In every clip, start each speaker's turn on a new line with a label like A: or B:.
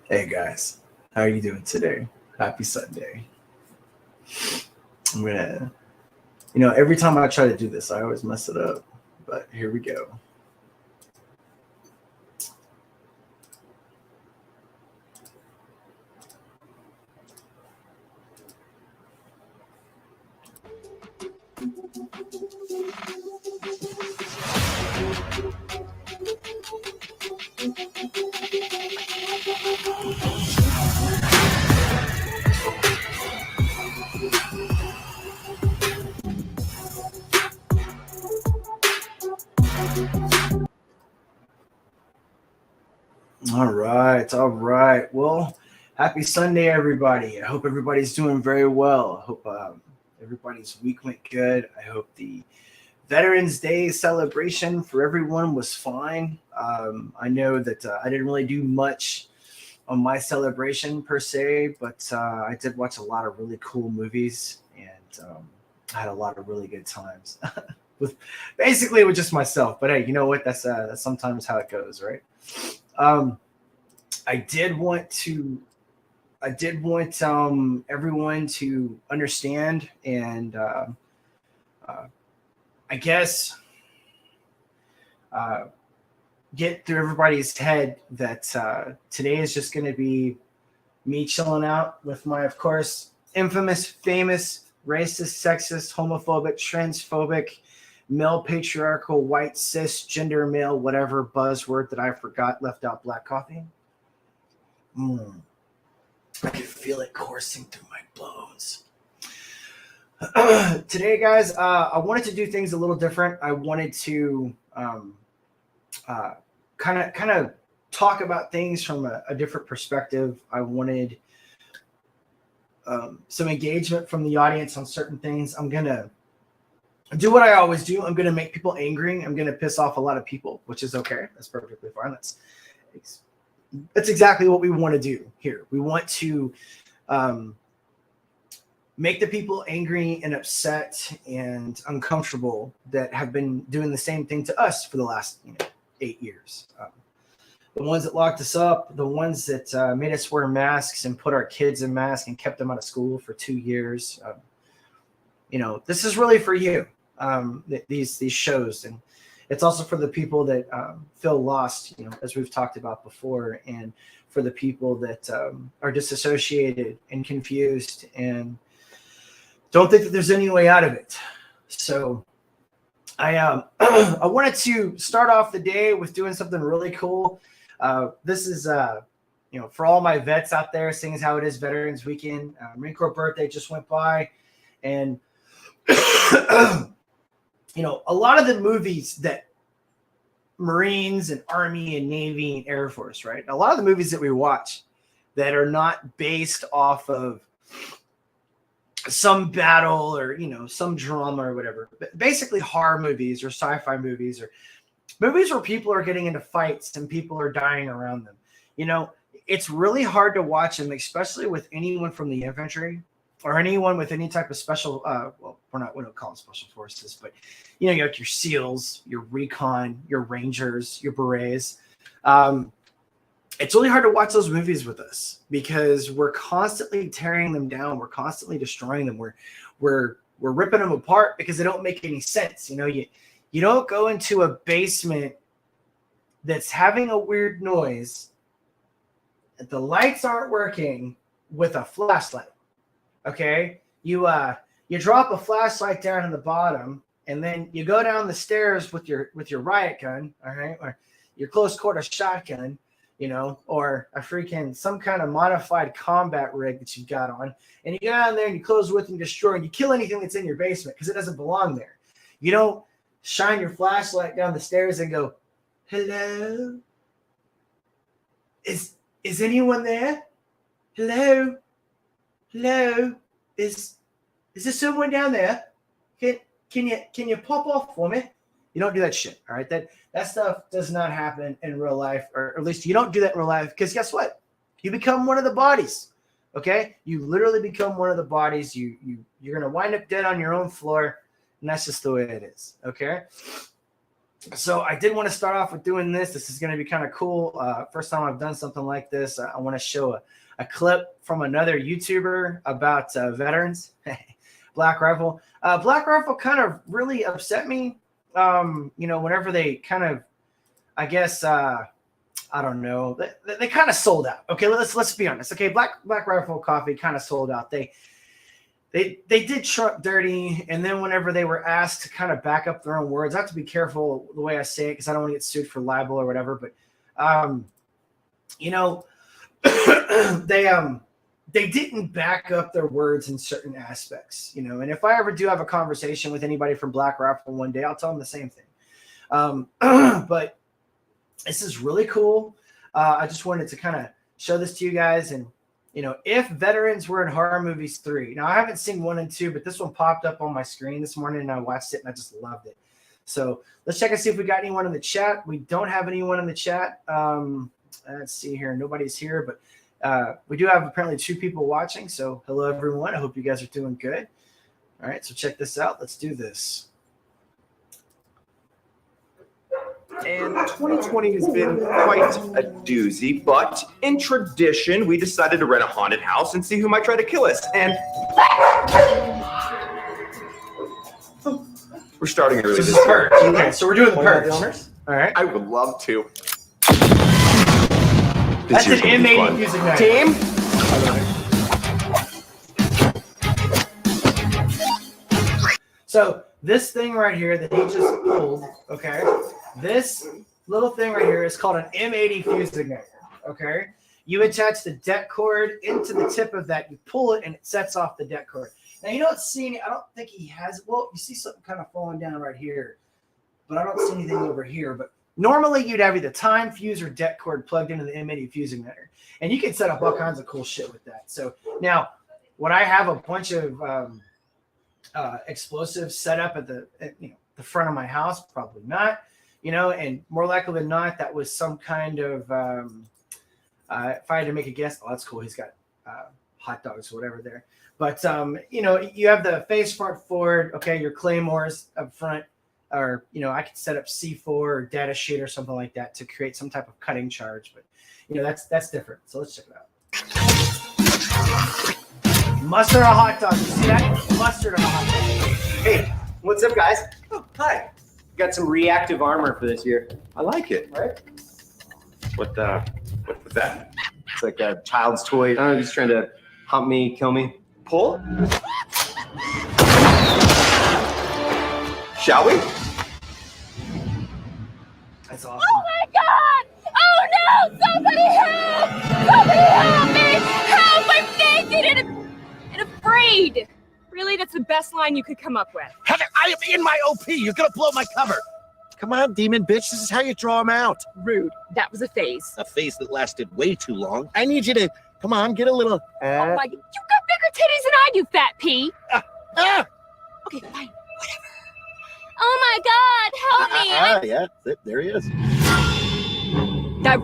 A: Hey guys, how are you doing today? Happy Sunday. I'm gonna, every time I try to do this, I always mess it up. But here we go. All right, all right. Well, happy Sunday, everybody. I hope everybody's doing very well. I hope everybody's week went good. I hope the Veterans Day celebration for everyone was fine. I know that I didn't really do much on my celebration per se, but I did watch a lot of really cool movies, and I had a lot of really good times with basically with just myself. But hey, you know what? That's sometimes how it goes, right? Um, I did want to. I did want everyone to understand, and uh, I guess uh, get through everybody's head that today is just going to be me chilling out with my, of course, infamous, famous, racist, sexist, homophobic, transphobic, male patriarchal, white, cisgender male, whatever buzzword that I forgot left out, black coffee. Mm, I can feel it coursing through my bones. Today, guys, I wanted to do things a little different. I wanted to kind of talk about things from a different perspective. I wanted some engagement from the audience on certain things. I'm gonna do what I always do. I'm gonna make people angry. I'm gonna piss off a lot of people, which is okay. That's perfectly fine. That's exactly what we want to do here. We want to make the people angry and upset and uncomfortable that have been doing the same thing to us for the last 8 years. The ones that locked us up, the ones that made us wear masks and put our kids in masks and kept them out of school for 2 years. This is really for you. These shows, and it's also for the people that feel lost, as we've talked about before, and for the people that are disassociated and confused and don't think that there's any way out of it. So I I wanted to start off the day with doing something really cool. This is for all my vets out there, seeing as how it is Veterans Weekend. Marine Corps birthday just went by, and a lot of the movies that Marines and Army and Navy and Air Force, right? A lot of the movies that we watch that are not based off of some battle or some drama or whatever, but basically horror movies or sci-fi movies or movies where people are getting into fights and people are dying around them. It's really hard to watch them, especially with anyone from the infantry or anyone with any type of special we don't call them special forces, but like your SEALs, your recon, your Rangers, your berets. It's really hard to watch those movies with us because we're constantly tearing them down. We're constantly destroying them. We're ripping them apart because they don't make any sense. You don't go into a basement that's having a weird noise, that the lights aren't working, with a flashlight. Okay, you drop a flashlight down in the bottom, and then you go down the stairs with your riot gun, all right, or your close quarter shotgun, or a freaking some kind of modified combat rig that you've got on, and you go down there and you close with and destroy and you kill anything that's in your basement because it doesn't belong there. You don't shine your flashlight down the stairs and go, "Hello, is anyone there? Hello, is there someone down there? Can you pop off for me?" You don't do that shit. All right, that stuff does not happen in real life, or at least you don't do that in real life, because guess what? You become one of the bodies. Okay, you literally become one of the bodies. You're gonna wind up dead on your own floor, and that's just the way it is. Okay. So I did want to start off with doing this. This is going to be kind of cool. First time I've done something like this. I want to show a clip from another YouTuber about veterans. Black Rifle. Black Rifle kind of really upset me. Whenever they kind of, I guess, I don't know, they kind of sold out. Okay, let's be honest. Okay, Black Rifle Coffee kind of sold out. They did Trump dirty, and then whenever they were asked to kind of back up their own words, I have to be careful the way I say it because I don't want to get sued for libel or whatever. But they didn't back up their words in certain aspects, And if I ever do have a conversation with anybody from Black Rifle one day, I'll tell them the same thing. But this is really cool. I just wanted to kind of show this to you guys, and if veterans were in horror movies 3. Now, I haven't seen 1 and 2, but this one popped up on my screen this morning, and I watched it, and I just loved it. So let's check and see if we got anyone in the chat. We don't have anyone in the chat. Let's see here. Nobody's here, but we do have apparently 2 people watching. So hello, everyone. I hope you guys are doing good. All right, so check this out. Let's do this.
B: And 2020 has been quite a doozy, but in tradition, we decided to rent a haunted house and see who might try to kill us. And we're starting early this year.
A: Okay, so we're doing the Purge. All right.
B: I would love to.
A: That's an M80 music night.
B: Team?
A: So this thing right here that he just pulled, okay, this little thing right here is called an M80 fuse igniter, okay? You attach the deck cord into the tip of that, you pull it, and it sets off the deck cord. Now, you don't see any, I don't think he has, well, you see something kind of falling down right here, but I don't see anything over here. But normally you'd have either time fuse or deck cord plugged into the M80 fuse igniter, and you can set up all kinds of cool shit with that. So now, would I have a bunch of explosives set up at the front of my house? Probably not. And more likely than not, that was some kind of, if I had to make a guess, oh, that's cool. He's got hot dogs or whatever there. But, you have the face front forward, okay, your claymores up front, or, I could set up C4 or data sheet or something like that to create some type of cutting charge. But, that's different. So let's check it out. Mustard on a hot dog. You see that? Mustard on a hot dog.
C: Hey, what's up, guys? Oh, hi. Got some reactive armor for this year.
B: I like it.
C: Right?
B: What's that?
C: It's like a child's toy. I don't know, he's trying to hump me, kill me.
B: Pull? Shall we?
A: That's awesome.
D: Oh my God! Oh no! Somebody help! Somebody help me! Help! I'm naked and afraid. Really, that's the best line you could come up with.
E: Heather, I am in my OP. You're gonna blow my cover. Come on, demon bitch. This is how you draw him out.
D: Rude. That was a phase.
E: A phase that lasted way too long. I need you to come on, get a little.
D: Oh my! You got bigger titties than I do, fat pea. Okay, fine. Whatever. Oh my God! Help me!
E: Yeah, there he is.
D: That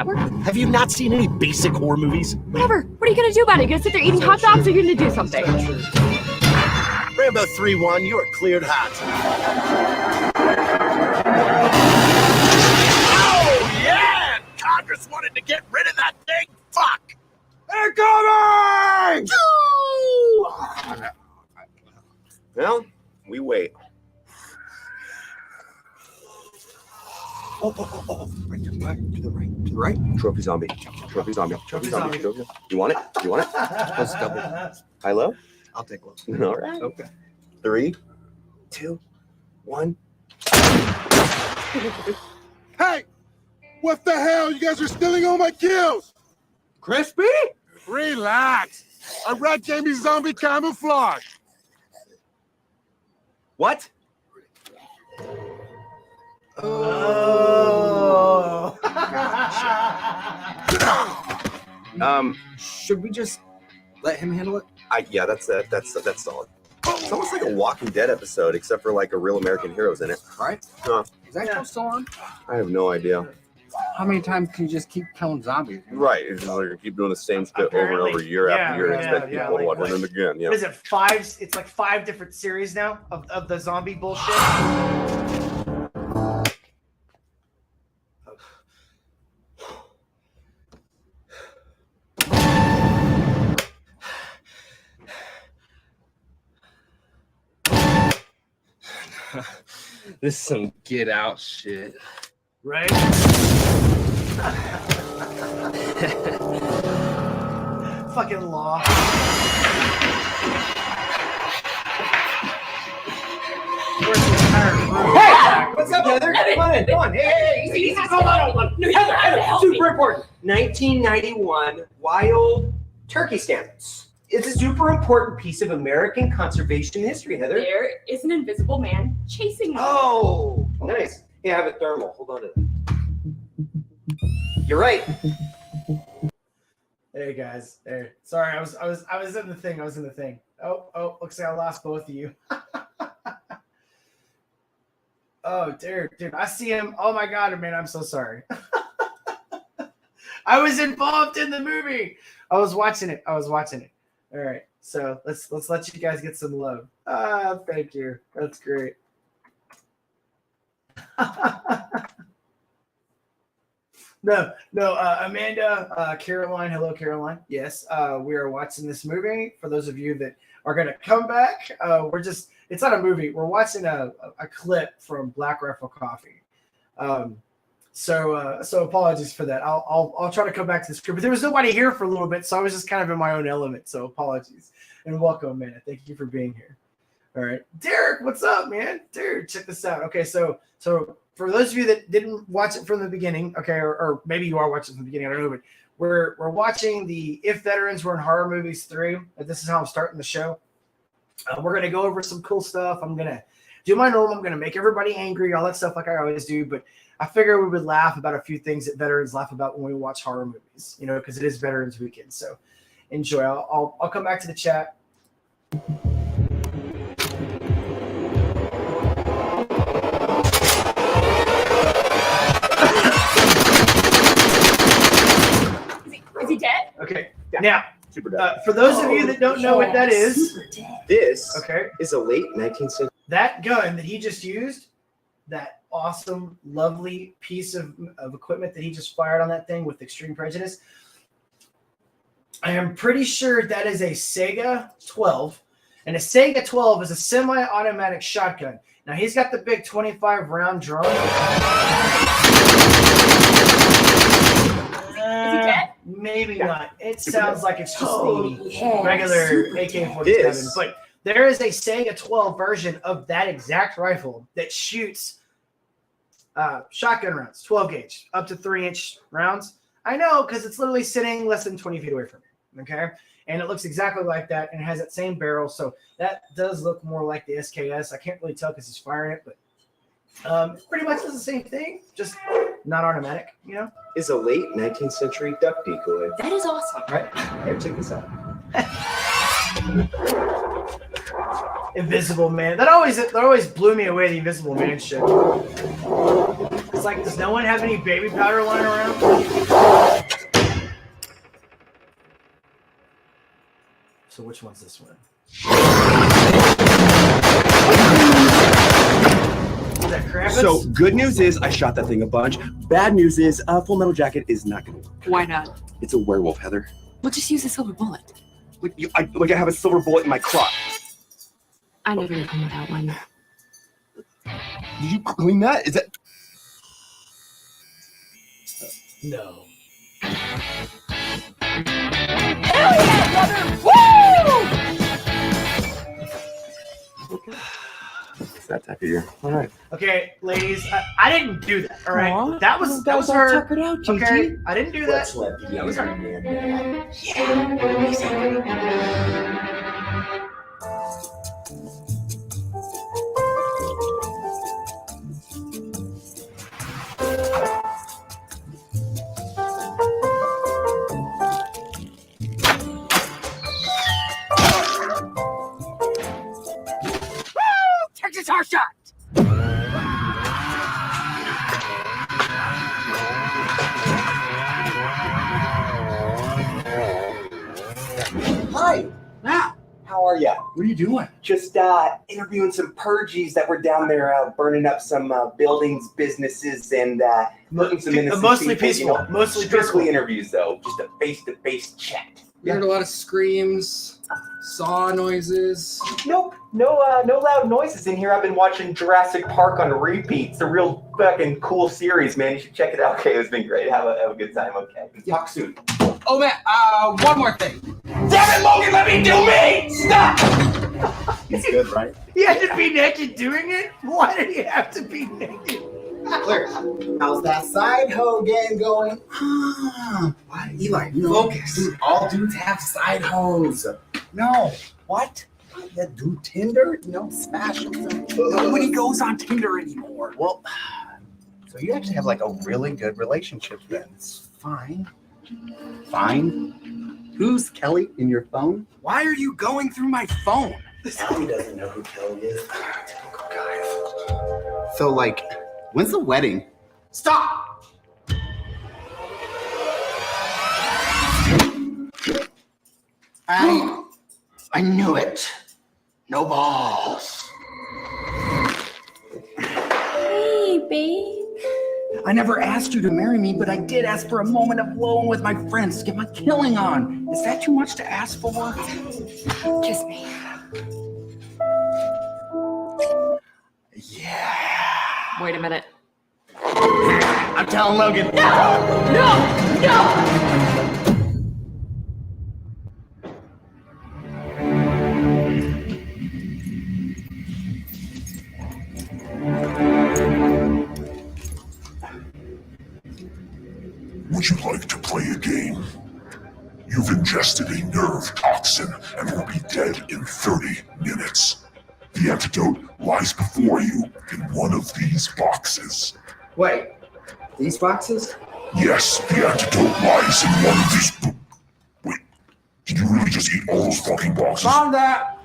D: worked?
E: Have you not seen any basic horror movies?
D: Whatever. What are you gonna do about it? You gonna sit there eating hot dogs, or you gonna do something?
E: Rambo 3-1, you are cleared hot. Oh, yeah! Congress wanted to get rid of that thing. Fuck! They're coming!
B: Well, we wait.
E: Oh. Right to the right.
B: Trophy zombie. You want it?
E: Let's double.
B: High low?
E: I'll take one.
B: All right.
E: Okay.
B: 3, 2, 1.
F: Hey! What the hell? You guys are stealing all my kills!
B: Crispy?
F: Relax. I red gave me zombie camouflage.
B: What?
A: Oh.
C: Should we just let him handle it?
B: Yeah, that's solid. It's almost like a Walking Dead episode, except for like a real American Heroes in it.
C: Right?
B: Huh.
C: Is that show still on?
B: I have no idea.
C: How many times can you just keep killing zombies?
B: Right, it's just like you keep doing the same shit over and over, year after year, and expect people to watch them again. Yeah.
A: What is it? 5? It's like 5 different series now of the zombie bullshit.
G: This is some get out shit.
A: Right? Fucking law.
C: Hey! What's up, Heather? Come on in. Come on. Hey, easy. Hold on. Heather, super important. 1991 wild turkey stamps. It's a super important piece of American conservation history, Heather.
D: There is an invisible man chasing me.
C: Oh, nice. Yeah, I have a thermal. Hold on to that. You're right.
A: Hey guys. There. Sorry, I was in the thing. I was in the thing. Oh, looks like I lost both of you. Oh, dude, I see him. Oh my god, man, I'm so sorry. I was involved in the movie. I was watching it. All right, so let's let you guys get some love. Thank you. That's great. No, Amanda, Caroline. Hello, Caroline. Yes, we are watching this movie. For those of you that are going to come back, it's not a movie. We're watching a clip from Black Rifle Coffee. So apologies for that. I'll try to come back to the script, but there was nobody here for a little bit, so I was just kind of in my own element. So apologies and welcome, Amanda. Thank you for being here. All right, Derek, what's up, man? Dude, check this out. Okay, so for those of you that didn't watch it from the beginning, okay, or maybe you are watching from the beginning, I don't know, but we're watching the If Veterans Were in Horror Movies 3. This is how I'm starting the show. We're going to go over some cool stuff. I'm going to do my normal. I'm going to make everybody angry, all that stuff like I always do. But I figure we would laugh about a few things that veterans laugh about when we watch horror movies, because it is Veterans Weekend. So enjoy. I'll come back to the chat.
D: Is he dead?
A: Okay.
C: Yeah.
A: Now,
C: Super dead.
A: for those of you that don't know what that is,
C: This
A: okay,
C: is a late 19th century.
A: that gun that he just used, that awesome, lovely piece of equipment that he just fired on that thing with extreme prejudice, I am pretty sure that is a Sega 12. And a Sega 12 is a semi-automatic shotgun. Now, he's got the big 25-round drum.
D: Is he dead?
A: Maybe not. It sounds like it's just the regular AK-47. But there is a Sega 12 version of that exact rifle that shoots shotgun rounds, 12 gauge, up to 3-inch rounds. I know, because it's literally sitting less than 20 feet away from me. Okay? And it looks exactly like that, and it has that same barrel. So that does look more like the SKS. I can't really tell because he's firing it, but pretty much does the same thing, just not automatic,
C: Is a late 19th century duck decoy.
D: That is awesome.
C: Right? Here, check this out.
A: Invisible Man. That always blew me away, the Invisible Man shit. It's like, does no one have any baby powder lying around? So which one's this one? Is that Krampus?
B: So good news is I shot that thing a bunch. Bad news is Full Metal Jacket is not going to work.
H: Why not?
B: It's a werewolf, Heather.
H: We'll just use a silver bullet.
B: I have a silver bullet in my crotch.
H: I never did come without one.
B: Did you clean that? Is that?
A: No.
D: Hell yeah, brother! Woo!
B: It's that type of year. All right.
A: Okay, ladies, I didn't do that. All right,
H: Aw,
A: that was
H: all
A: her.
H: tuckered out, Gigi.
A: Okay, I didn't do that.
C: Let's let the
A: That was
C: young
A: her.
C: man.
H: Yeah, exactly.
D: Texas hard shot!
C: Hi.
G: Ah,
C: How are ya?
G: what are you doing?
C: Just interviewing some purgies that were down there burning up some buildings, businesses, and looking some innocent
A: Mostly
C: people,
A: peaceful. Mostly
C: strictly
A: peaceful.
C: interviews, though. Just a face-to-face chat.
G: We heard a lot of screams, saw noises.
C: Nope.
B: No loud noises in here. I've been watching Jurassic Park on repeat. It's a real fucking cool series, man. You should check it out. Okay, it's been great. Have a good time. Okay. Talk soon.
I: Oh man, one more thing.
E: Damn it, Logan, let me do me! Stop!
B: It's good, right?
A: He had to be naked doing it? Why did he have to be naked?
I: Claire, how's that side hoe game going? What? Eli, focus. Dude, all dudes have side hoes. No. What? Yeah, do Tinder? Smash them. Nobody goes on Tinder anymore. Well, so you actually have like a really good relationship then. It's fine. Fine. Who's Kelly in your phone? Why are you going through my phone? Kelly doesn't know who Kelly is. Typical guys. So, like, when's the wedding? Stop! I knew it. No balls.
D: Hey, babe.
I: I never asked you to marry me, but I did ask for a moment of alone with my friends to get my killing on. Is that too much to ask for?
D: Kiss me.
I: Yeah.
D: Wait a minute.
I: I'm telling Logan.
D: No!
F: Would you like to play a game? You've ingested a nerve toxin and will be dead in 30 minutes. The antidote lies before you in one of these boxes.
C: Wait, these boxes?
F: Yes, the antidote lies in one of these. Wait, did you really just eat all those fucking boxes?
C: Found that!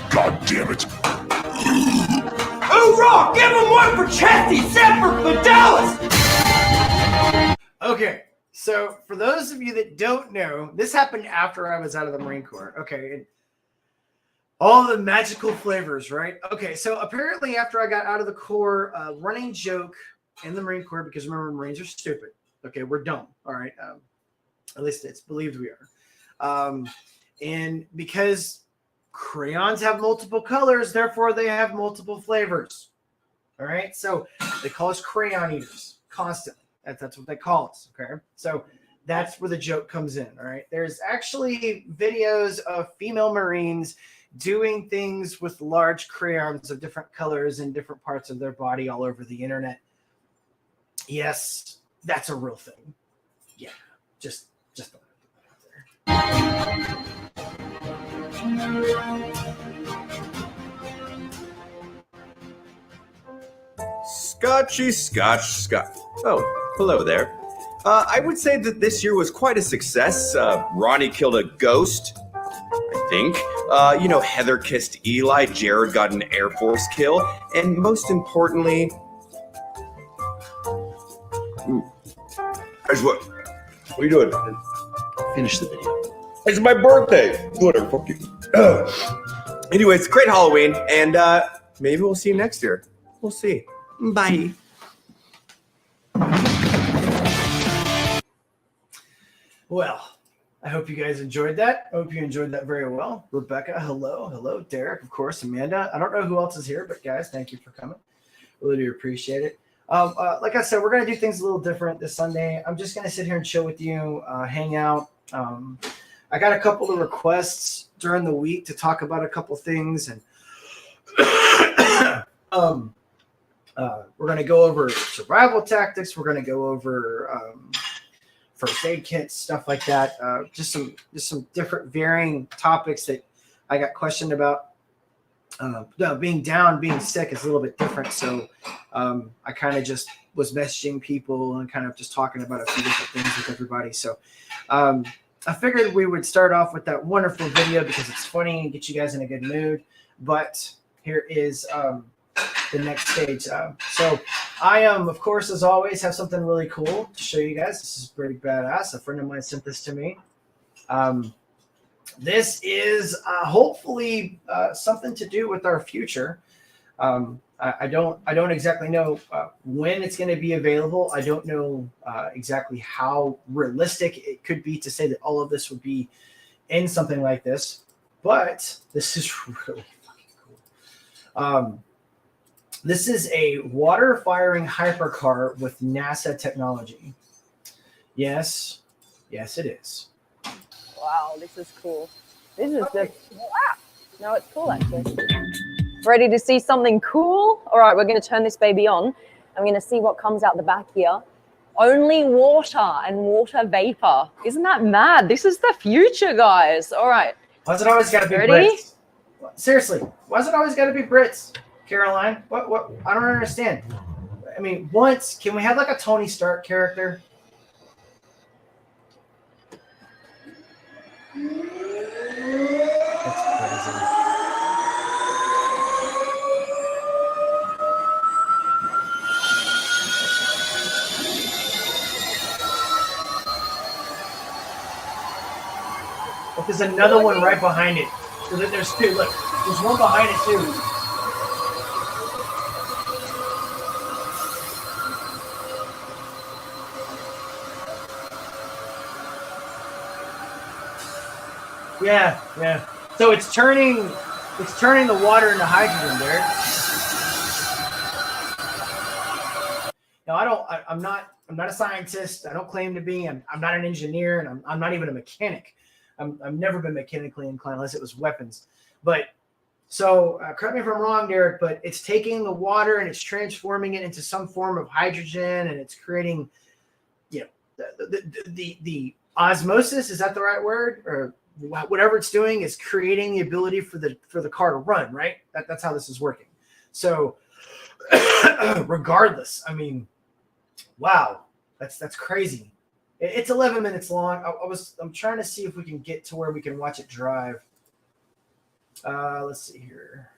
F: God damn it.
C: Hoorah! Give him one for Chesty, Semper Fidelis!
A: Okay, so for those of you that don't know, this happened after I was out of the Marine Corps. Okay, and all the magical flavors, right? Okay, so apparently after I got out of the Corps, running joke in the Marine Corps, because remember, Marines are stupid. Okay, we're dumb. All right, at least it's believed we are. And because crayons have multiple colors, therefore they have multiple flavors. All right, so they call us crayon eaters constantly. That's what they call us. Okay, so that's where the joke comes in. All right, there's actually videos of female Marines doing things with large crayons of different colors in different parts of their body all over the internet. Yes, that's a real thing. Yeah, just thought I'd put that out there.
B: Scotchy Scotch Scotch. Oh, hello there. I would say that this year was quite a success. Ronnie killed a ghost, I think. Heather kissed Eli. Jared got an Air Force kill. And most importantly... Guys, what are you doing?
I: Finish the video.
B: It's my birthday. Whatever, fuck you. Anyways, great Halloween. And maybe we'll see you next year. We'll see. Bye.
A: Well, I hope you guys enjoyed that. I hope you enjoyed that very well. Rebecca, hello. Hello, Derek, of course, Amanda. I don't know who else is here, but guys, thank you for coming. Really do appreciate it. Like I said, we're going to do things a little different this Sunday. I'm just going to sit here and chill with you, hang out. I got a couple of requests during the week to talk about a couple things, and we're going to go over survival tactics. We're going to go over first aid kits, stuff like that. Just some different varying topics that I got questioned about. Being down, being sick is a little bit different. So I kind of just was messaging people and kind of just talking about a few different things with everybody. So I figured we would start off with that wonderful video because it's funny and get you guys in a good mood. But here is the next stage. So I of course, as always, have something really cool to show you guys. This is pretty badass. A friend of mine sent this to me. This is hopefully something to do with our future. I don't exactly know when it's going to be available. I don't know exactly how realistic it could be to say that all of this would be in something like this, but this is really fucking cool. This is a water-firing hypercar with NASA technology. Yes, yes, it is.
J: Wow, this is cool. This is the no, it's cool actually. Ready to see something cool? All right, we're going to turn this baby on. I'm going to see what comes out the back here. Only water and water vapor. Isn't that mad? This is the future, guys. All right.
A: Why's it always got to be
J: Ready?
A: Brits? Seriously, why's it always got to be Brits, Caroline? What? I don't understand. I mean, can we have like a Tony Stark character? That's crazy. Look, there's another one right behind it. So there's two. Look, there's one behind it too. Yeah, yeah. So it's turning the water into hydrogen there. Now I'm not a scientist. I don't claim to be. I'm not an engineer, and I'm not even a mechanic. I've never been mechanically inclined unless it was weapons. But so correct me if I'm wrong, Derek, but it's taking the water and it's transforming it into some form of hydrogen, and it's creating, the osmosis. Is that the right word? Or whatever it's doing is creating the ability for the car to run, right? That's how this is working. So regardless, I mean, wow, that's crazy. It's 11 minutes long. I'm trying to see if we can get to where we can watch it drive. Let's see here.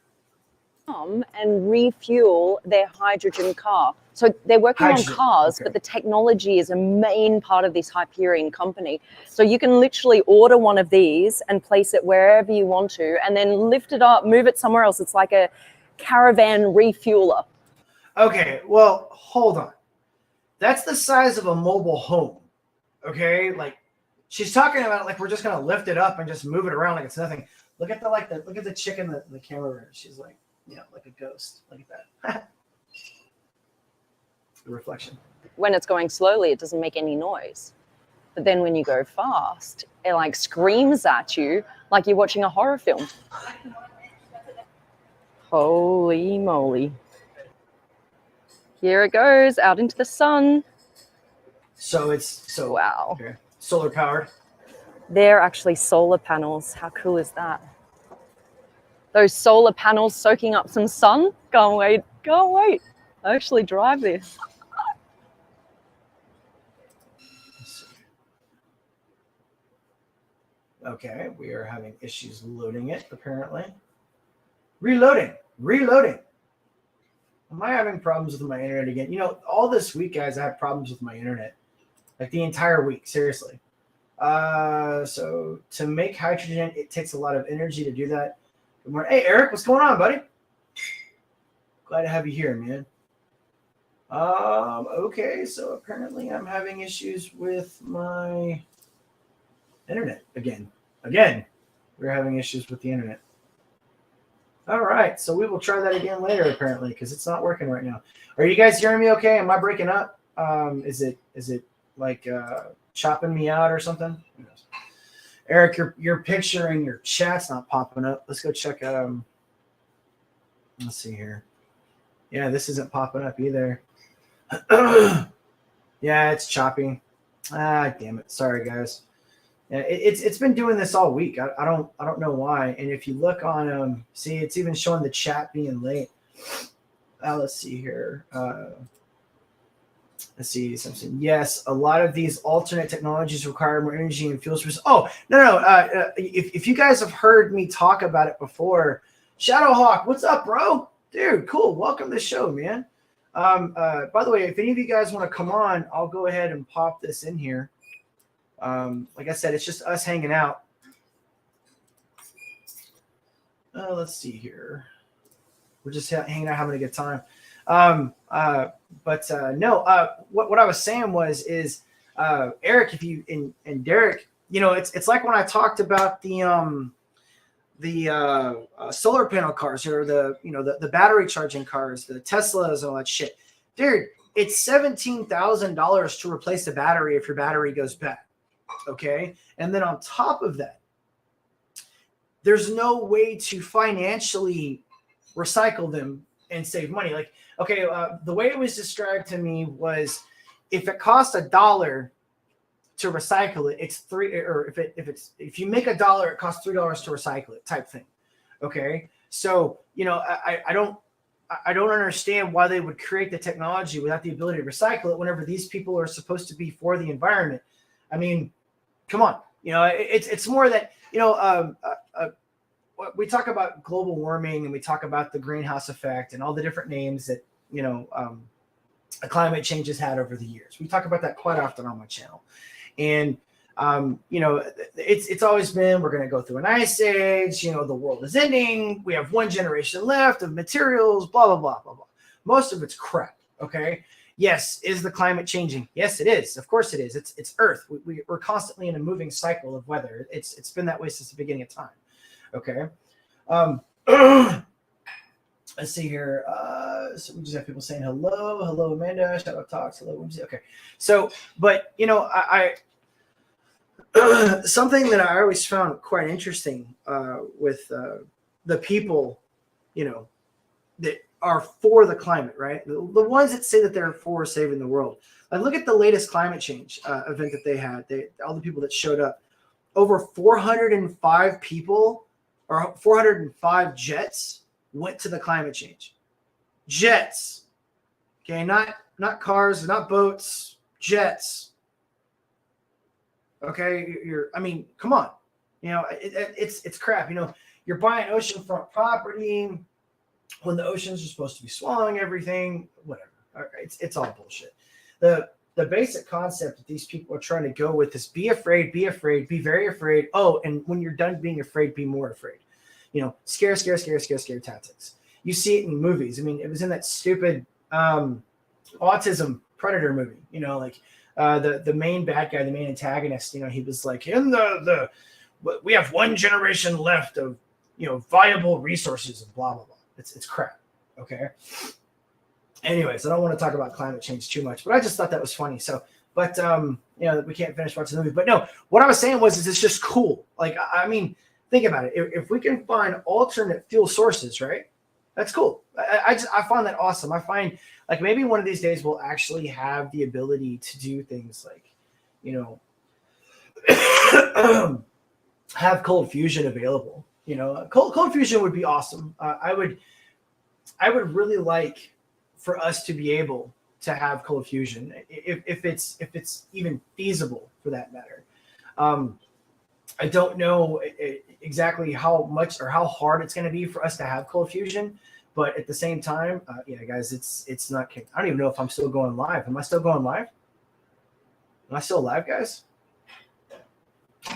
J: And refuel their hydrogen car. So they're working on cars, okay, but the technology is a main part of this Hyperion company. So you can literally order one of these and place it wherever you want to, and then lift it up, move it somewhere else. It's like a caravan refueler.
A: Okay, well, hold on. That's the size of a mobile home. Okay, like she's talking about, like we're just gonna lift it up and just move it around like it's nothing. Look at the chick in the camera. She's like, like a ghost. Look at that. The reflection.
J: When it's going slowly, it doesn't make any noise. But then when you go fast, it like screams at you like you're watching a horror film. Holy moly. Here it goes out into the sun.
A: So it's
J: wow.
A: Okay. Solar powered.
J: They're actually solar panels. How cool is that? Those solar panels soaking up some sun. Can't wait. Can't wait. I actually drive this.
A: Okay, we are having issues loading it, apparently. Reloading. Am I having problems with my internet again? All this week, guys, I have problems with my internet. Like the entire week, seriously. So to make hydrogen, it takes a lot of energy to do that. Good morning. Hey, Eric, what's going on, buddy? Glad to have you here, man. Okay, so apparently I'm having issues with my internet again. We're having issues with the internet. All right, so we will try that again later, apparently, because it's not working right now. Are you guys hearing me okay? Am I breaking up? Is it like chopping me out or something? Who knows? Eric, your picture and your chat's not popping up. Let's go check out. Let's see here. Yeah, this isn't popping up either. Yeah, it's choppy. Ah, damn it. Sorry, guys. Yeah, it's been doing this all week. I don't know why. And if you look on see, it's even showing the chat being late. Let's see here. Let's see something. Yes, a lot of these alternate technologies require more energy and fuel sources. Oh, no. If you guys have heard me talk about it before, Shadowhawk, what's up, bro? Dude, cool. Welcome to the show, man. By the way, if any of you guys want to come on, I'll go ahead and pop this in here. Like I said, it's just us hanging out. Let's see here. We're just hanging out, having a good time. No, what I was saying is Eric, if you and Derek, it's like when I talked about the solar panel cars, or the battery charging cars, the Teslas and all that shit. Dude, it's $17,000 to replace the battery if your battery goes bad. Okay. And then on top of that, there's no way to financially recycle them and save money. Like, okay, the way it was described to me was if it costs $1 to recycle it, it's $3, or if you make $1, it costs $3 to recycle it, type thing. Okay. So, I don't understand why they would create the technology without the ability to recycle it whenever these people are supposed to be for the environment. I mean, come on. It's more that, we talk about global warming and we talk about the greenhouse effect and all the different names that, climate change has had over the years. We talk about that quite often on my channel. And, it's always been, we're going to go through an ice age, the world is ending. We have one generation left of materials, blah, blah, blah, blah, blah. Most of it's crap. Okay. Yes. Is the climate changing? Yes, it is. Of course it is. It's Earth. We're constantly in a moving cycle of weather. It's been that way since the beginning of time. Okay. Let's see here. So we just have people saying hello. Hello, Amanda. Shout out Talks. Hello, Whimsy. Okay. So, but I something that I always found quite interesting with the people, that are for the climate, right? The ones that say that they're for saving the world. Like, look at the latest climate change event that they had. All the people that showed up, over 405 people, or 405 jets went to the climate change. Jets. Okay, not cars, not boats, jets. Okay, come on. It's crap. You're buying oceanfront property when the oceans are supposed to be swallowing everything, whatever. It's all bullshit. The basic concept that these people are trying to go with is be afraid, be very afraid. Oh, and when you're done being afraid, be more afraid. Scare tactics. You see it in movies. I mean, it was in that stupid autism Predator movie. The main bad guy, the main antagonist. He was like, we have one generation left of viable resources and blah blah blah. It's crap. Okay. Anyways, I don't want to talk about climate change too much, but I just thought that was funny. So, but we can't finish watching the movie. But no, what I was saying is it's just cool. Like, I mean, think about it. If we can find alternate fuel sources, right? That's cool. I find that awesome. I find like maybe one of these days we'll actually have the ability to do things like, have cold fusion available. Cold fusion would be awesome. I would really like for us to be able to have cold fusion if it's even feasible for that matter. I don't know exactly how much or how hard it's going to be for us to have cold fusion, but at the same time, guys, it's not. I don't even know if I'm still going live. Am I still going live? Am I still live, guys?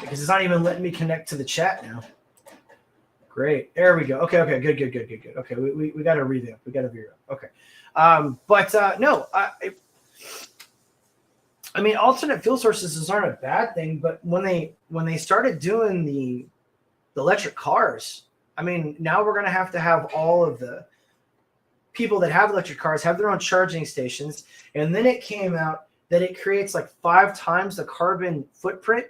A: Because it's not even letting me connect to the chat now. Great. There we go. Okay. Good. Okay. We got to revamp. We got to revamp. Okay. No, I mean, alternate fuel sources aren't a bad thing, but when they started doing the electric cars, I mean, now we're going to have all of the people that have electric cars have their own charging stations. And then it came out that it creates like 5 times the carbon footprint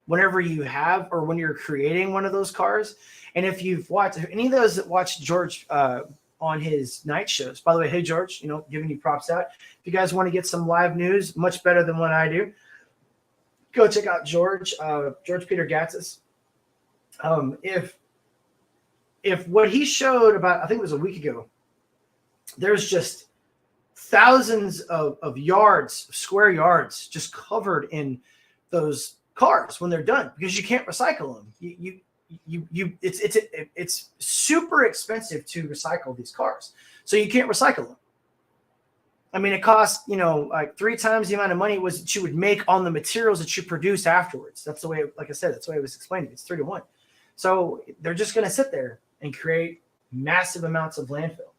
A: whenever you have, or when you're creating one of those cars. And if you've watched, if any of those that watched George on his night shows, by the way, hey, George, giving you props out. If you guys want to get some live news, much better than what I do, go check out George Peter Gatzis. If what he showed about, I think it was a week ago, there's just thousands of yards, square yards, just covered in those cars when they're done, because you can't recycle them. It's super expensive to recycle these cars, so you can't recycle them. I mean, it costs like 3 times the amount of money was that you would make on the materials that you produce afterwards. That's the way, like I said, that's the way it was explained. It's 3 to 1. So they're just going to sit there and create massive amounts of landfill.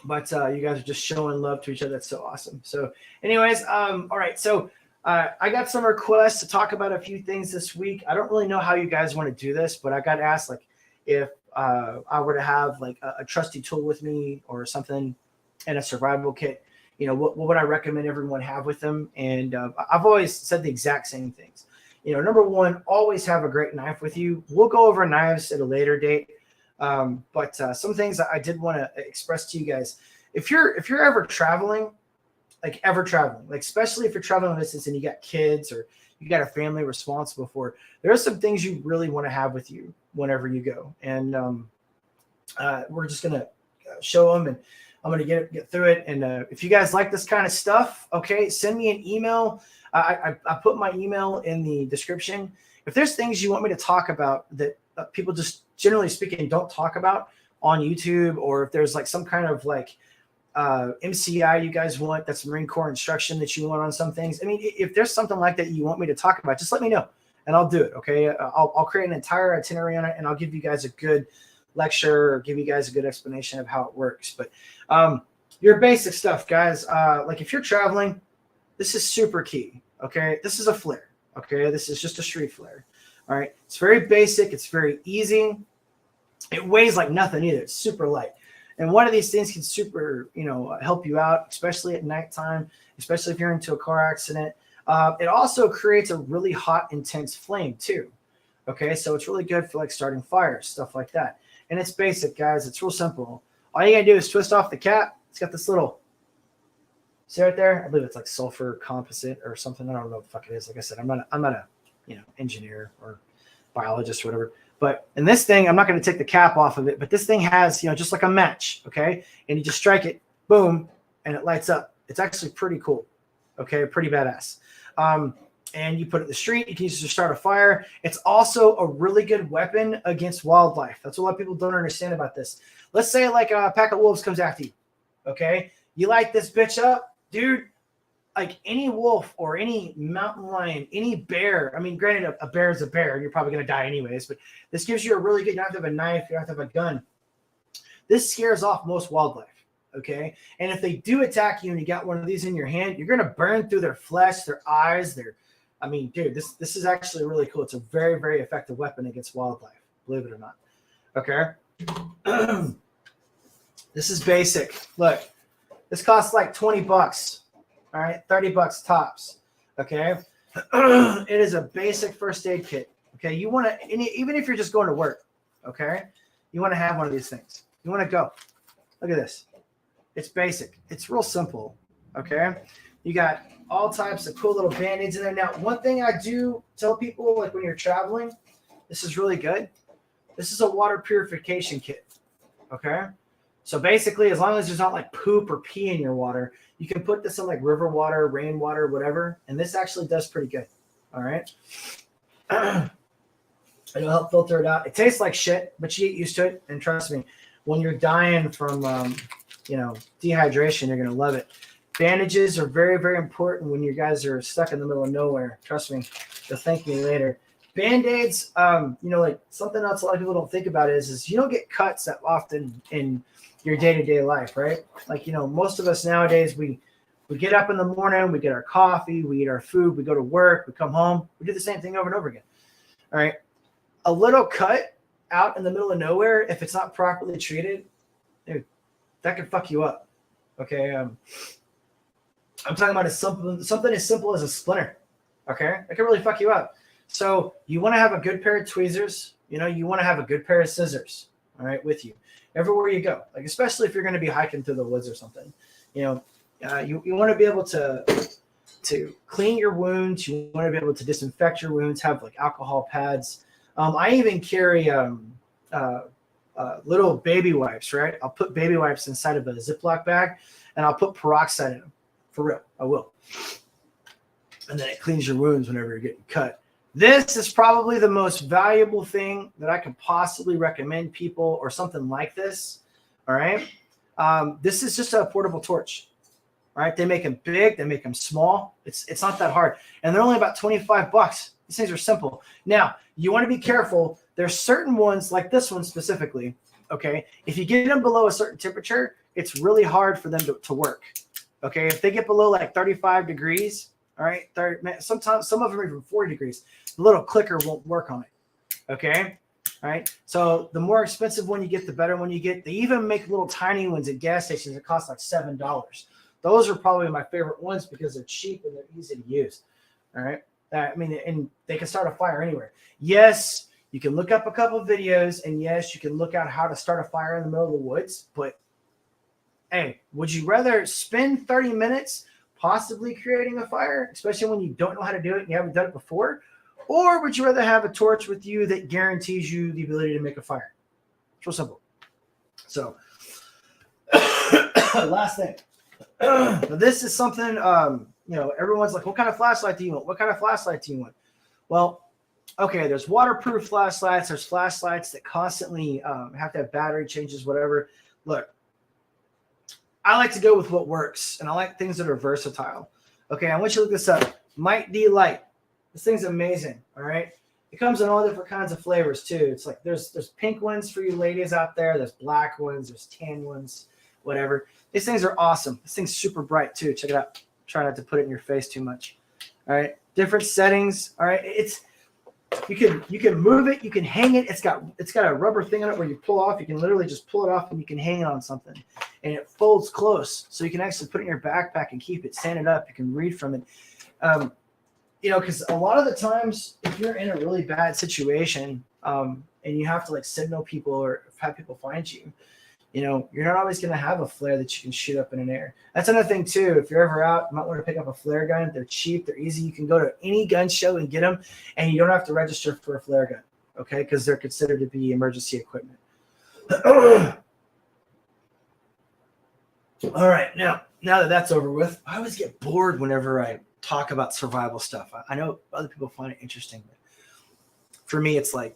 A: But you guys are just showing love to each other. That's so awesome. So anyways, all right. So I got some requests to talk about a few things this week. I don't really know how you guys want to do this, but I got asked like if I were to have like a trusty tool with me or something and a survival kit, you know, what would I recommend everyone have with them? And I've always said the exact same things. You know, number one, always have a great knife with you. We'll go over knives at a later date. But some things that I did want to express to you guys, if you're ever traveling, like especially if you're traveling a distance and you got kids or you got a family responsible for, there are some things you really want to have with you whenever you go. And we're just going to show them, and I'm going to get through it. And if you guys like this kind of stuff, okay, send me an email. I put my email in the description. If there's things you want me to talk about that people just generally speaking don't talk about on YouTube, or if there's like some kind of like MCI you guys want, that's Marine Corps instruction that you want on some things. I mean, if there's something like that you want me to talk about, just let me know and I'll do it. Okay. I'll create an entire itinerary on it, and I'll give you guys a good lecture or give you guys a good explanation of how it works. But your basic stuff, guys, like if you're traveling, this is super key. Okay. This is a flare. Okay. This is just a street flare. All right. It's very basic. It's very easy. It weighs like nothing either. It's super light. And one of these things can super, help you out, especially at nighttime, especially if you're into a car accident. It also creates a really hot, intense flame too. Okay. So it's really good for like starting fires, stuff like that. And it's basic, guys. It's real simple. All you gotta do is twist off the cap. It's got this little, see right there? I believe it's like sulfur composite or something. I don't know what the fuck it is. Like I said, I'm not a engineer or biologist or whatever. But in this thing, I'm not going to take the cap off of it, but this thing has, just like a match, okay? And you just strike it, boom, and it lights up. It's actually pretty cool, okay? Pretty badass. And you put it in the street. You can use it to start a fire. It's also a really good weapon against wildlife. That's what a lot of people don't understand about this. Let's say like a pack of wolves comes after you, okay? You light this bitch up, dude. Like any wolf or any mountain lion, any bear. I mean, granted, a bear is a bear, and you're probably going to die anyways. But this gives you a really good. You don't have to have a knife. You don't have to have a gun. This scares off most wildlife. Okay, and if they do attack you and you got one of these in your hand, you're going to burn through their flesh, their eyes, I mean, dude, this is actually really cool. It's a very, very effective weapon against wildlife. Believe it or not. Okay. This is basic. Look, this costs like $20. All right, $30 tops. Okay, it is a basic first aid kit. Okay, you want to, even if you're just going to work, okay, you want to have one of these things. You want to go. Look at this. It's basic. It's real simple. Okay, you got all types of cool little band-aids in there. Now, one thing I do tell people, like when you're traveling, this is really good. This is a water purification kit. Okay. So basically, as long as there's not like poop or pee in your water, you can put this in like river water, rainwater, whatever. And this actually does pretty good. All right. It'll help filter it out. It tastes like shit, but you get used to it. And trust me, when you're dying from, dehydration, you're going to love it. Bandages are very, very important when you guys are stuck in the middle of nowhere. Trust me, you'll thank me later. Band-Aids, like something else a lot of people don't think about is you don't get cuts that often in your day-to-day life, right? Like, most of us nowadays, we get up in the morning, we get our coffee, we eat our food, we go to work, we come home, we do the same thing over and over again. All right. A little cut out in the middle of nowhere, if it's not properly treated, dude, that could fuck you up. Okay. I'm talking about something as simple as a splinter. Okay. That can really fuck you up. So you want to have a good pair of tweezers, you want to have a good pair of scissors, all right, with you everywhere you go. Like, especially if you're going to be hiking through the woods or something, you want to be able to clean your wounds. You want to be able to disinfect your wounds, have like alcohol pads. I even carry little baby wipes, right? I'll put baby wipes inside of a Ziploc bag and I'll put peroxide in them. For real, I will. And then it cleans your wounds whenever you're getting cut. This is probably the most valuable thing that I could possibly recommend people, or something like this. All right. This is just a portable torch. All right. They make them big. They make them small. It's not that hard. And they're only about $25. These things are simple. Now, you want to be careful. There's certain ones like this one specifically. Okay. If you get them below a certain temperature, it's really hard for them to work. Okay. If they get below like 35 degrees, All right, 30 minutes. Sometimes some of them are even 40 degrees. The little clicker won't work on it. Okay. All right. So the more expensive one you get, the better one you get. They even make little tiny ones at gas stations that cost like $7. Those are probably my favorite ones because they're cheap and they're easy to use. All right. I mean, and they can start a fire anywhere. Yes, you can look up a couple of videos, and yes, you can look out how to start a fire in the middle of the woods. But hey, would you rather spend 30 minutes possibly creating a fire, especially when you don't know how to do it and you haven't done it before? Or would you rather have a torch with you that guarantees you the ability to make a fire? It's real simple. So, last thing. This is something, everyone's like, what kind of flashlight do you want? What kind of flashlight do you want? Well, okay, there's waterproof flashlights. There's flashlights that constantly have to have battery changes, whatever. Look, I like to go with what works, and I like things that are versatile. Okay, I want you to look this up. Might D Light. This thing's amazing, all right? It comes in all different kinds of flavors, too. It's like there's pink ones for you ladies out there. There's black ones. There's tan ones, whatever. These things are awesome. This thing's super bright, too. Check it out. Try not to put it in your face too much. All right? Different settings, all right? You can move it. You can hang it. It's got a rubber thing on it where you pull off. You can literally just pull it off, and you can hang it on something. And it folds close, so you can actually put it in your backpack and keep it, stand it up. You can read from it. Because a lot of the times, if you're in a really bad situation and you have to like signal people or have people find you, you're not always going to have a flare that you can shoot up in an air. That's another thing too. If you're ever out, you might want to pick up a flare gun. They're cheap. They're easy. You can go to any gun show and get them, and you don't have to register for a flare gun, okay? Because they're considered to be emergency equipment. All right. Now that that's over with, I always get bored whenever I talk about survival stuff. I know other people find it interesting, but for me, it's like,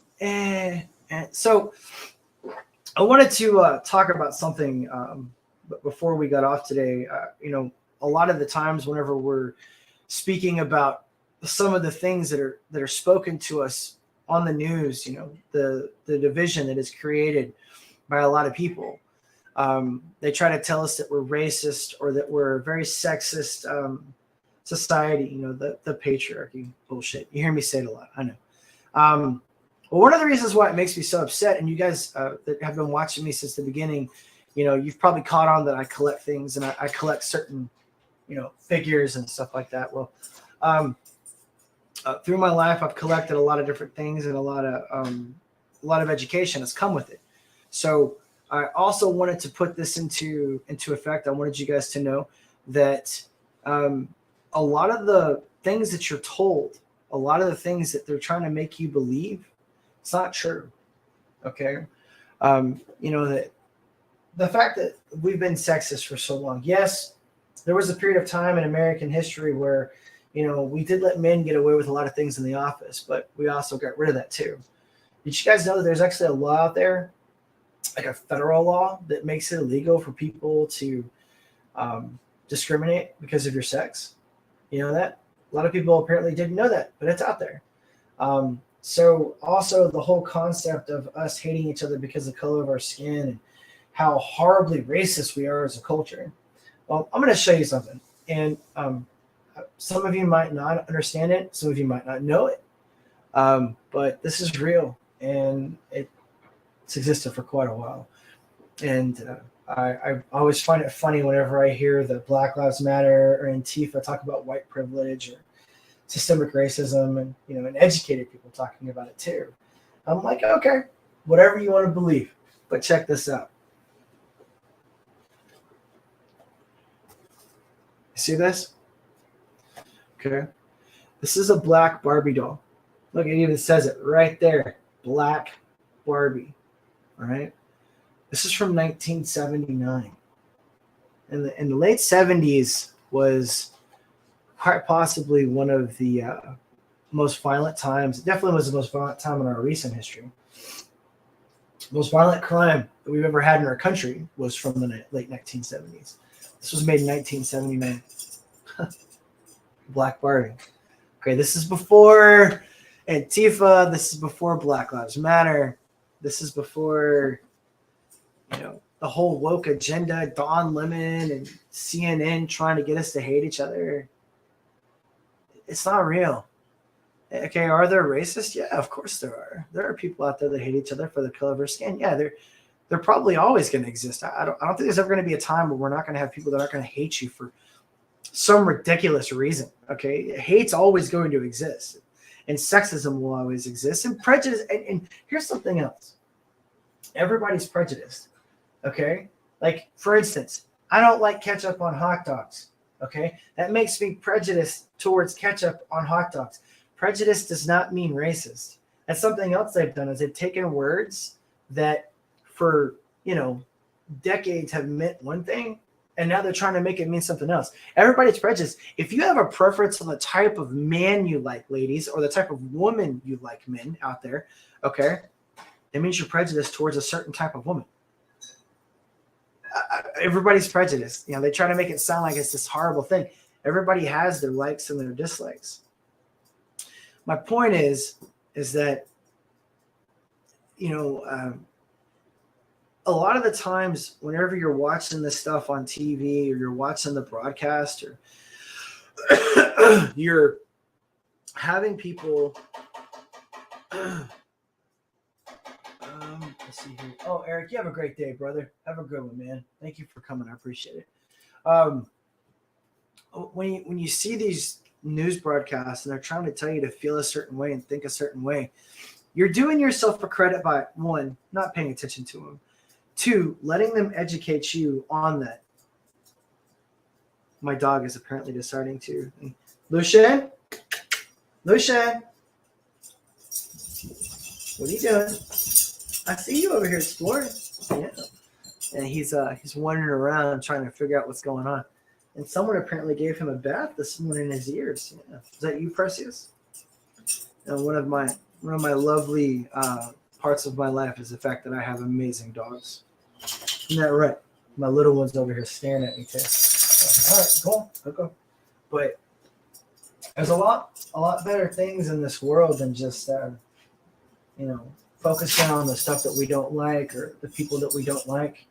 A: So I wanted to talk about something before we got off today. A lot of the times whenever we're speaking about some of the things that are spoken to us on the news, the division that is created by a lot of people, they try to tell us that we're racist or that we're very sexist society, the patriarchy bullshit. You hear me say it a lot. I know. Well, one of the reasons why it makes me so upset, and you guys that have been watching me since the beginning, you've probably caught on that I collect things and I collect certain, figures and stuff like that. Well, through my life, I've collected a lot of different things and a lot of education has come with it. So I also wanted to put this into effect. I wanted you guys to know that a lot of the things that you're told, a lot of the things that they're trying to make you believe, it's not true. Okay. That the fact that we've been sexist for so long. Yes, there was a period of time in American history where, we did let men get away with a lot of things in the office, but we also got rid of that too. Did you guys know that there's actually a law out there, like a federal law, that makes it illegal for people to discriminate because of your sex? You know that? A lot of people apparently didn't know that, but it's out there. So also the whole concept of us hating each other because of the color of our skin and how horribly racist we are as a culture. Well, I'm going to show you something. And some of you might not understand it. Some of you might not know it. But this is real. And it's existed for quite a while. And I always find it funny whenever I hear the Black Lives Matter or Antifa talk about white privilege or systemic racism and educated people talking about it too. I'm like, okay, whatever you want to believe, but check this out. See this? Okay. This is a black Barbie doll. Look, it even says it right there. Black Barbie. All right. This is from 1979. In the late 70s was quite possibly one of the most violent times. It definitely was the most violent time in our recent history. Most violent crime that we've ever had in our country was from the late 1970s. This was made in 1979. Black Barbie. Okay, this is before Antifa. This is before Black Lives Matter. This is before, the whole woke agenda, Don Lemon and CNN trying to get us to hate each other. It's not real. Okay, are there racists? Yeah, of course there are. There are people out there that hate each other for the color of their skin. Yeah, they're probably always going to exist. I don't think there's ever going to be a time where we're not going to have people that aren't going to hate you for some ridiculous reason. Okay, hate's always going to exist, and sexism will always exist, and prejudice. And here's something else: everybody's prejudiced. Okay, like for instance, I don't like ketchup on hot dogs. Okay, that makes me prejudiced towards ketchup on hot dogs. Prejudice does not mean racist. That's something else they've done is they've taken words that for, decades have meant one thing, and now they're trying to make it mean something else. Everybody's prejudiced. If you have a preference on the type of man you like, ladies, or the type of woman you like, men out there, okay, it means you're prejudiced towards a certain type of woman. Everybody's prejudiced. They try to make it sound like it's this horrible thing. Everybody has their likes and their dislikes. My point is that, a lot of the times whenever you're watching this stuff on TV or you're watching the broadcast or you're having people, let's see here. Oh, Eric, you have a great day, brother. Have a good one, man. Thank you for coming. I appreciate it. When you see these news broadcasts and they're trying to tell you to feel a certain way and think a certain way, you're doing yourself a credit by, one, not paying attention to them, two, letting them educate you on that. My dog is apparently deciding to. Lucian, what are you doing? I see you over here exploring. Yeah, and he's wandering around trying to figure out what's going on. And someone apparently gave him a bath this morning in his ears. Yeah. Is that you, Precious? And one of my lovely parts of my life is the fact that I have amazing dogs. Isn't that right? My little one's over here staring at me too. So, all right, cool. Okay. But there's a lot better things in this world than just focusing on the stuff that we don't like or the people that we don't like.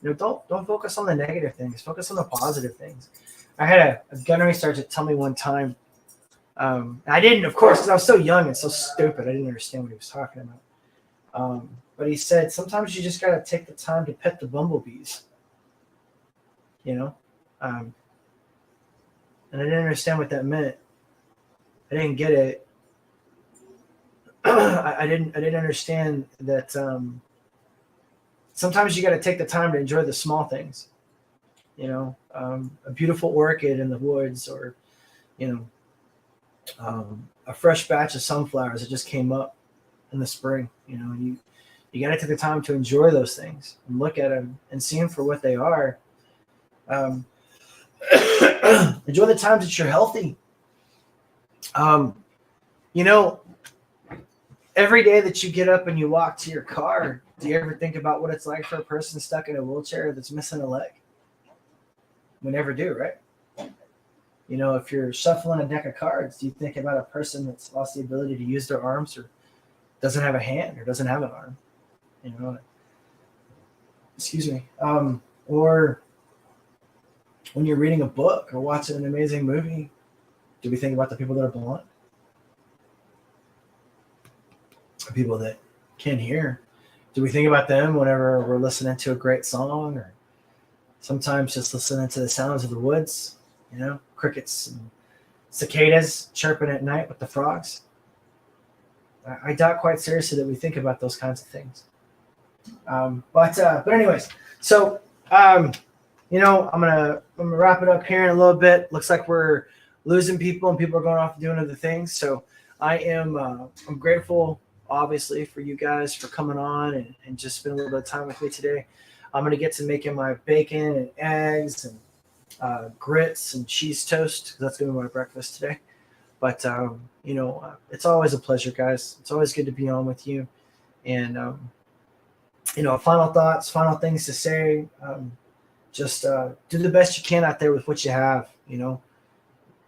A: Don't focus on the negative things. Focus on the positive things. I had a gunnery sergeant tell me one time. I didn't, of course, because I was so young and so stupid. I didn't understand what he was talking about. But he said, sometimes you just got to take the time to pet the bumblebees. And I didn't understand what that meant. I didn't get it. I didn't understand that sometimes you got to take the time to enjoy the small things. A beautiful orchid in the woods, or a fresh batch of sunflowers that just came up in the spring. You got to take the time to enjoy those things and look at them and see them for what they are. Enjoy the times that you're healthy. Every day that you get up and you walk to your car, do you ever think about what it's like for a person stuck in a wheelchair that's missing a leg? We never do, right? If you're shuffling a deck of cards, do you think about a person that's lost the ability to use their arms or doesn't have a hand or doesn't have an arm? Excuse me. Or when you're reading a book or watching an amazing movie, do we think about the people that are blind? People that can't hear? Do we think about them whenever we're listening to a great song, or sometimes just listening to the sounds of the woods, crickets and cicadas chirping at night with the frogs? I doubt quite seriously that we think about those kinds of things. But anyways, so I'm gonna wrap it up here in a little bit. Looks like we're losing people and people are going off doing other things. So I'm grateful, obviously, for you guys for coming on and just spending a little bit of time with me today. I'm gonna get to making my bacon and eggs and grits and cheese toast, because that's gonna be my breakfast today. But it's always a pleasure, guys. It's always good to be on with you. And final thoughts, final things to say. Just do the best you can out there with what you have.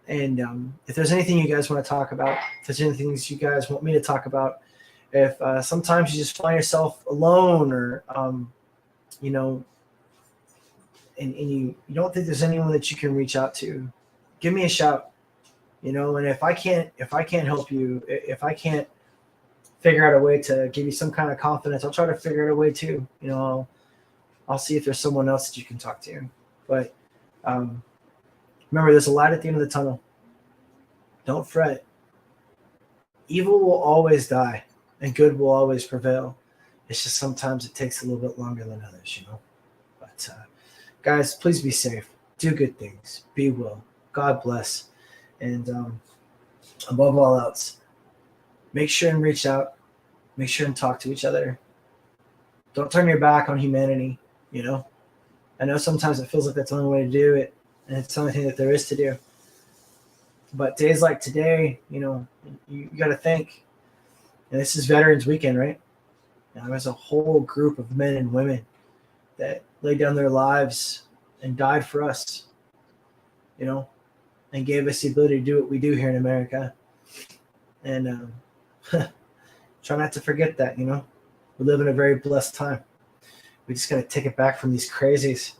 A: And if there's anything you guys want to talk about, if there's anything you guys want me to talk about, if sometimes you just find yourself alone, or and you don't think there's anyone that you can reach out to, give me a shout. you know. And if I can't help you, if I can't figure out a way to give you some kind of confidence, I'll try to figure out a way too. You know, I'll see if there's someone else that you can talk to. But remember, there's a light at the end of the tunnel. Don't fret. Evil will always die, and good will always prevail. It's just sometimes it takes a little bit longer than others, you know. But guys, please be safe. Do good things. Be well. God bless. And above all else, make sure and reach out. Make sure and talk to each other. Don't turn your back on humanity, you know. I know sometimes it feels like that's the only way to do it, and it's the only thing that there is to do. But days like today, you know, you got to think. And this is Veterans Weekend, right? Now, there's a whole group of men and women that laid down their lives and died for us, you know, and gave us the ability to do what we do here in America. And try not to forget that, you know. We live in a very blessed time. We just got to take it back from these crazies.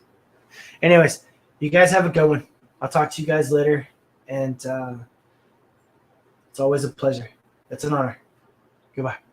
A: Anyways, you guys have a good one. I'll talk to you guys later. And it's always a pleasure. It's an honor. Goodbye.